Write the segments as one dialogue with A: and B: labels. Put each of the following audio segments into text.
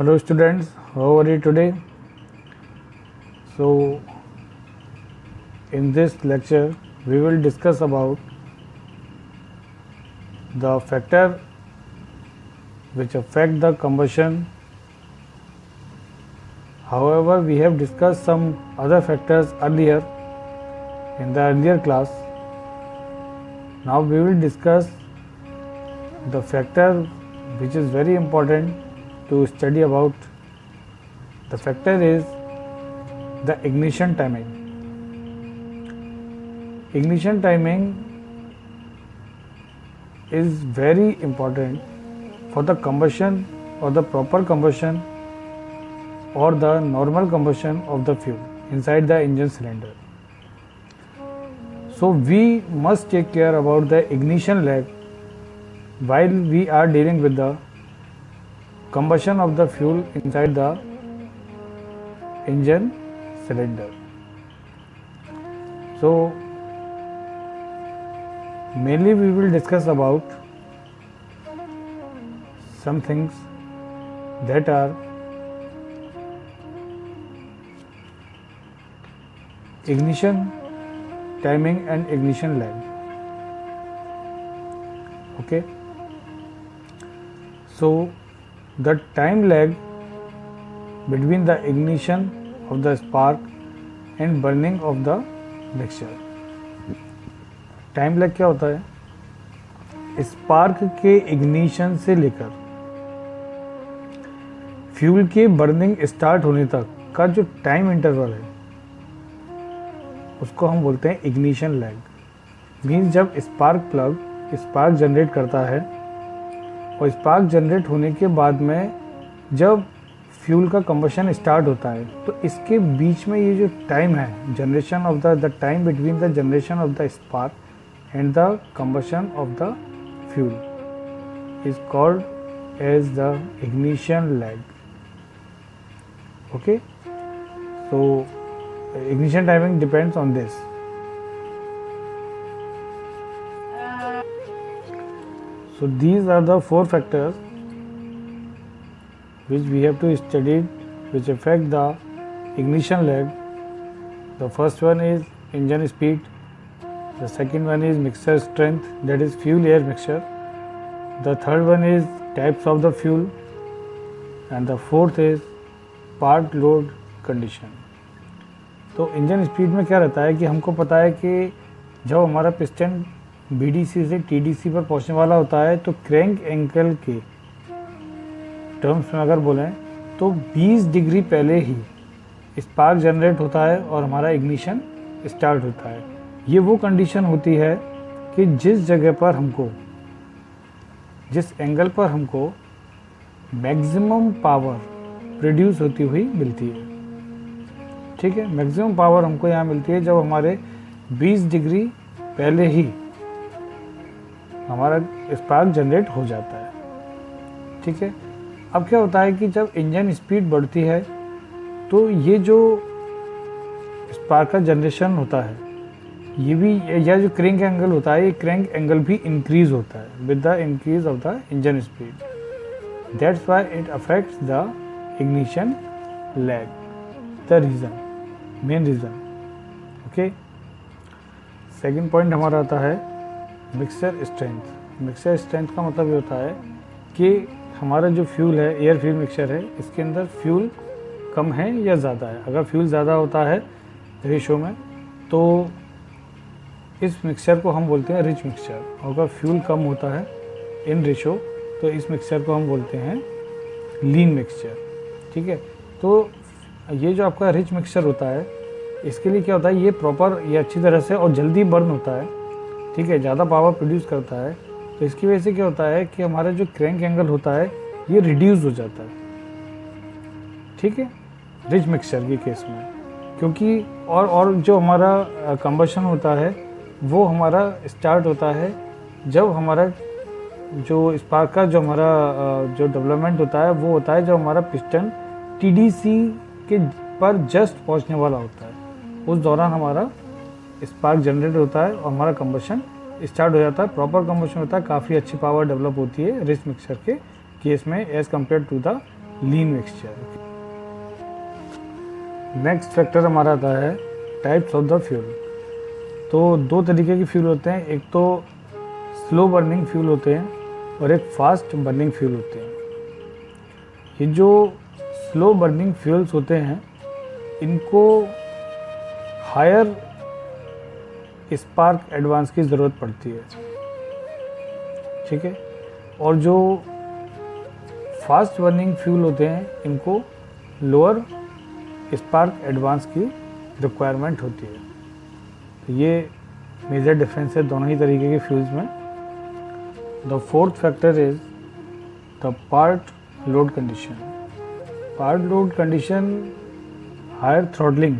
A: Hello students, how are you today? So in this lecture we will discuss about the factor which affect the combustion. However, we have discussed some other factors earlier in the earlier class. Now we will discuss the factor which is very important to study about. The factor is the ignition timing. Ignition timing is very important for the combustion or the proper combustion or the normal combustion of the fuel inside the engine cylinder. So we must take care about the ignition lag while we are dealing with the combustion of the fuel inside the engine cylinder. So mainly we will discuss about some things that are ignition timing and ignition lag. Okay, so the time lag between the ignition of the spark and burning of the mixture. Time lag क्या होता है? Spark के ignition से लेकर fuel के burning start होने तक का जो टाइम इंटरवल है उसको हम बोलते हैं इग्निशन लैग। मीन्स जब स्पार्क प्लग स्पार्क जनरेट करता है और स्पार्क जनरेट होने के बाद में जब फ्यूल का कंबशन स्टार्ट होता है तो इसके बीच में ये जो टाइम है, generation of the time between the generation of the spark and the combustion of the fuel is called as the ignition lag. Okay, so ignition timing depends on this. So these are the four factors which we have to study which affect the ignition lag. The first one is engine speed. The second one is mixture strength, that is fuel air mixture. The third one is types of the fuel, and the fourth is part load condition. तो engine speed में क्या रहता है कि हमको पता है कि जब हमारा पिस्टन BDC से TDC पर पहुंचने वाला होता है तो क्रैंक एंगल के टर्म्स में अगर बोलें तो 20 डिग्री पहले ही स्पार्क जनरेट होता है और हमारा इग्निशन स्टार्ट होता है। ये वो कंडीशन होती है कि जिस जगह पर हमको, जिस एंगल पर हमको मैक्सिमम पावर प्रोड्यूस होती हुई मिलती है। ठीक है, मैक्सिमम पावर हमको यहाँ मिलती है जब हमारे 20 डिग्री पहले ही हमारा स्पार्क जनरेट हो जाता है। ठीक है, अब क्या होता है कि जब इंजन स्पीड बढ़ती है तो ये जो स्पार्क का जनरेशन होता है ये भी, या जो क्रैंक एंगल होता है ये क्रैंक एंगल भी इंक्रीज होता है with the increase of the engine speed. That's why it affects the ignition lag, the reason, main reason. Okay, second point हमारा आता है मिक्सचर स्ट्रेंथ। मिक्सचर स्ट्रेंथ का मतलब ये होता है कि हमारा जो फ्यूल है, एयर फ्यूल मिक्सचर है, इसके अंदर फ्यूल कम है या ज़्यादा है। अगर फ्यूल ज़्यादा होता है रेशो में तो इस मिक्सचर को हम बोलते हैं रिच मिक्सचर, और अगर फ्यूल कम होता है इन रेशो तो इस मिक्सचर को हम बोलते हैं लीन मिक्सचर। ठीक है, तो ये जो आपका रिच मिक्सचर होता है इसके लिए क्या होता है, ये प्रॉपर, ये अच्छी तरह से और जल्दी बर्न होता है। ठीक है, ज़्यादा पावर प्रोड्यूस करता है, तो इसकी वजह से क्या होता है कि हमारा जो क्रैंक एंगल होता है ये रिड्यूस हो जाता है। ठीक है, रिच मिक्सचर के केस में, क्योंकि और जो हमारा कंबशन होता है वो हमारा स्टार्ट होता है जब हमारा जो स्पार्क का जो हमारा जो डेवलपमेंट होता है वो होता है जब हमारा पिस्टन TDC के पर जस्ट पहुंचने वाला होता है। उस दौरान हमारा स्पार्क जनरेट होता है और हमारा कंबशन स्टार्ट हो जाता है, प्रॉपर कंबशन होता है, काफ़ी अच्छी पावर डेवलप होती है रिच मिक्सचर के केस में as compared to the lean mixture. Next factor हमारा आता है टाइप्स ऑफ द फ्यूल। तो दो तरीके के फ्यूल होते हैं, एक तो स्लो बर्निंग फ्यूल होते हैं और एक फास्ट बर्निंग फ्यूल होते हैं। ये जो स्लो बर्निंग फ्यूल्स होते हैं इनको हायर स्पार्क एडवांस की ज़रूरत पड़ती है, ठीक है। और जो फास्ट बर्निंग फ्यूल होते हैं इनको लोअर स्पार्क एडवांस की रिक्वायरमेंट होती है। तो ये मेजर डिफरेंस है दोनों ही तरीके के फ्यूल्स में। The fourth factor is the part load condition. Part load condition higher throttling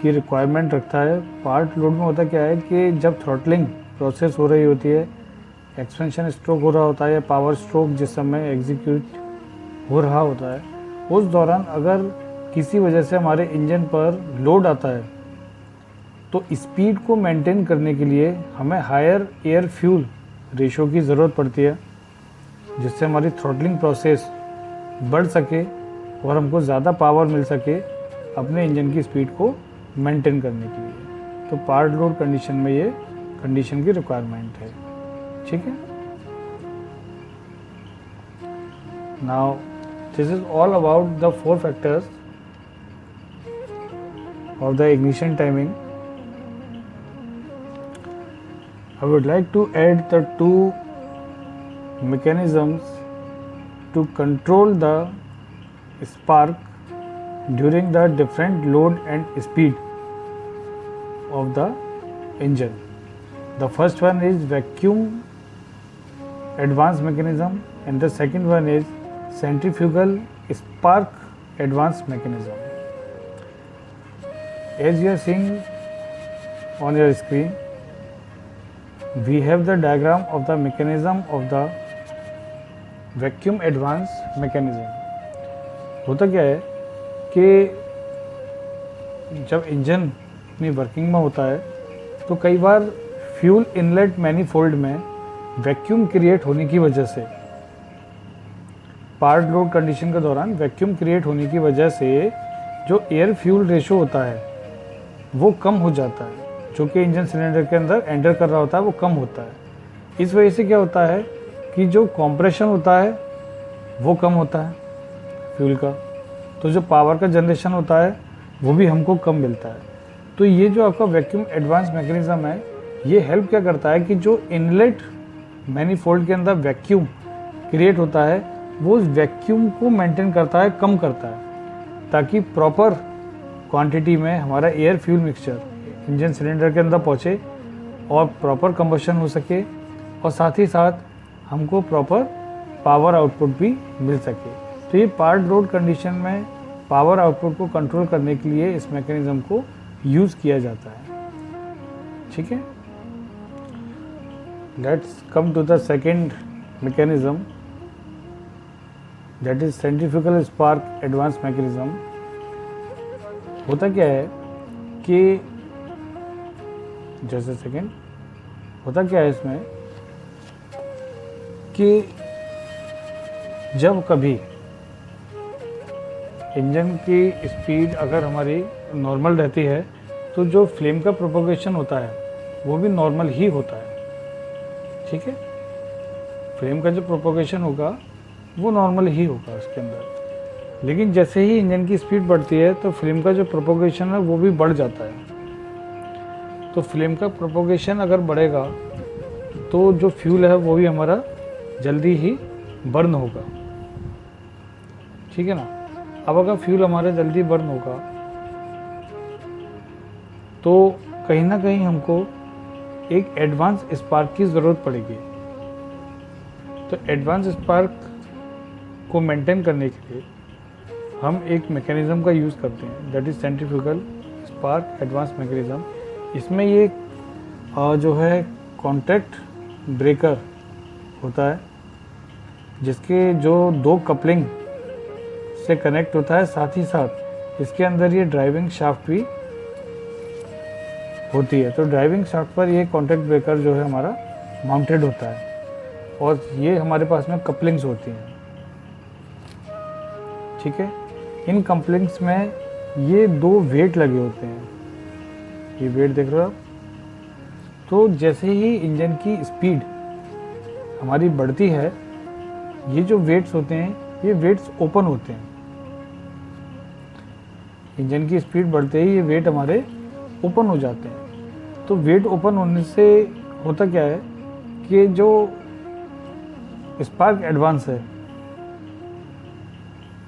A: की रिक्वायरमेंट रखता है। पार्ट लोड में होता क्या है कि जब थ्रॉटलिंग प्रोसेस हो रही होती है, एक्सपेंशन स्ट्रोक हो रहा होता है या पावर स्ट्रोक जिस समय एग्जीक्यूट हो रहा होता है, उस दौरान अगर किसी वजह से हमारे इंजन पर लोड आता है तो स्पीड को मेंटेन करने के लिए हमें हायर एयर फ्यूल रेशो की ज़रूरत पड़ती है, जिससे हमारी थ्रॉटलिंग प्रोसेस बढ़ सके और हमको ज़्यादा पावर मिल सके अपने इंजन की स्पीड को मेंटेन करने के लिए। तो पार्ट लोड कंडीशन में ये कंडीशन की रिक्वायरमेंट है, ठीक है। Now this is all about the 4 factors of the ignition timing. I would like to add the 2 mechanisms to control the spark during the different load and speed of the engine. The first one is vacuum advance mechanism and the second one is centrifugal spark advance mechanism. As you are seeing on your screen, we have the diagram of the mechanism of the vacuum advance mechanism. होता क्या है कि जब engine अपनी working में होता है तो कई बार फ्यूल इनलेट मैनीफोल्ड में वैक्यूम क्रिएट होने की वजह से, पार्ट लोड कंडीशन के दौरान वैक्यूम क्रिएट होने की वजह से जो एयर फ्यूल रेशो होता है वो कम हो जाता है, जो कि इंजन सिलेंडर के अंदर एंटर कर रहा होता है वो कम होता है। इस वजह से क्या होता है कि जो कंप्रेशन होता है वो कम होता है फ्यूल का, तो जो पावर का जनरेशन होता है वो भी हमको कम मिलता है। तो ये जो आपका वैक्यूम एडवांस मैकेनिज्म है ये हेल्प क्या करता है कि जो इनलेट मैनीफोल्ड के अंदर वैक्यूम क्रिएट होता है वो उस वैक्यूम को मेंटेन करता है, कम करता है, ताकि प्रॉपर क्वांटिटी में हमारा air fuel mixture engine cylinder के अंदर पहुँचे और प्रॉपर कंबशन हो सके और साथ ही साथ हमको प्रॉपर पावर आउटपुट भी मिल सके। तो ये पार्ट लोड कंडीशन में पावर आउटपुट को कंट्रोल करने के लिए इस मैकेनिज्म को यूज़ किया जाता है, ठीक है। Let's come to the second mechanism, that is centrifugal spark advance mechanism. होता क्या है कि जैसे सेकेंड होता क्या है इसमें कि जब कभी इंजन की स्पीड अगर हमारी नॉर्मल रहती है तो जो फ्लेम का प्रोपोगेशन होता है वो भी नॉर्मल ही होता है, ठीक है। फ्लेम का जो प्रोपोगेशन होगा वो नॉर्मल ही होगा उसके अंदर, लेकिन जैसे ही इंजन की स्पीड बढ़ती है तो फ्लेम का जो प्रोपोगेशन है वो भी बढ़ जाता है। तो फ्लेम का प्रोपोगेशन अगर बढ़ेगा तो जो फ्यूल है वो भी हमारा जल्दी ही बर्न होगा, ठीक है ना। अब अगर फ्यूल हमारा जल्दी बर्न होगा तो कहीं ना कहीं हमको एक एडवांस स्पार्क की ज़रूरत पड़ेगी। तो एडवांस स्पार्क को मेंटेन करने के लिए हम एक मैकेनिज्म का यूज़ करते हैं, that is centrifugal spark advance mechanism. इसमें ये जो है कॉन्टैक्ट ब्रेकर होता है जिसके जो 2 कपलिंग से कनेक्ट होता है, साथ ही साथ इसके अंदर ये ड्राइविंग शाफ्ट भी होती है। तो ड्राइविंग शाफ्ट पर ये कॉन्टैक्ट ब्रेकर जो है हमारा माउंटेड होता है और ये हमारे पास में कपलिंग्स होती हैं। ठीक है। इन कपलिंग्स में ये 2 वेट लगे होते हैं, ये वेट देख रहे हो आप। तो जैसे ही इंजन की स्पीड हमारी बढ़ती है, ये जो वेट्स होते हैं ये वेट्स ओपन होते हैं। इंजन की स्पीड बढ़ते ही ये वेट हमारे ओपन हो जाते हैं। तो वेट ओपन होने से होता क्या है कि जो स्पार्क एडवांस है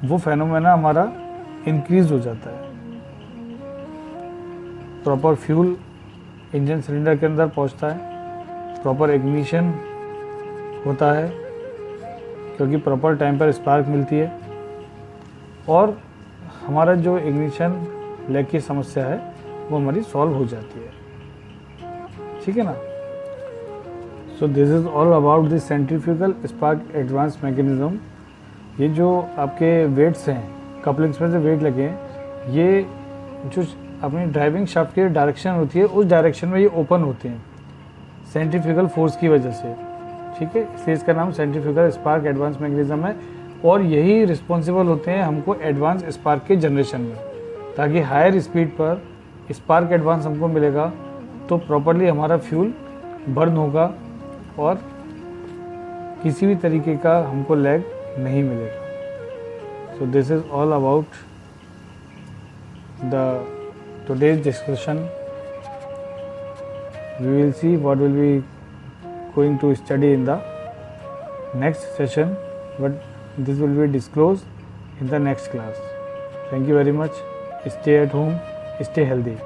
A: वो फेनोमेना हमारा इंक्रीज हो जाता है। प्रॉपर फ्यूल इंजन सिलेंडर के अंदर पहुंचता है, प्रॉपर इग्निशन होता है क्योंकि प्रॉपर टाइम पर स्पार्क मिलती है, और हमारा जो इग्निशन लैग की समस्या है वो हमारी सॉल्व हो जाती है, ठीक है ना। So this is all about the centrifugal spark advance mechanism. ये जो आपके वेट्स हैं, कपलिंग्स में से वेट लगे हैं, ये जो अपनी ड्राइविंग शाफ्ट की डायरेक्शन होती है उस डायरेक्शन में ये ओपन होते हैं सेंट्रीफ्यूगल फोर्स की वजह से, ठीक है। इसलिए इसका नाम सेंट्रीफ्यूगल स्पार्क एडवांस मैकेनिज्म है, और यही रिस्पॉन्सिबल होते हैं हमको एडवांस स्पार्क के जनरेशन में, ताकि हायर स्पीड पर स्पार्क एडवांस हमको मिलेगा तो प्रॉपरली हमारा फ्यूल बर्न होगा और किसी भी तरीके का हमको लैग नहीं मिलेगा। So this is all about the today's discussion. We will see what will be going to study in the next session, but this will be disclosed in the next class. Thank you very much. Stay at home, stay healthy.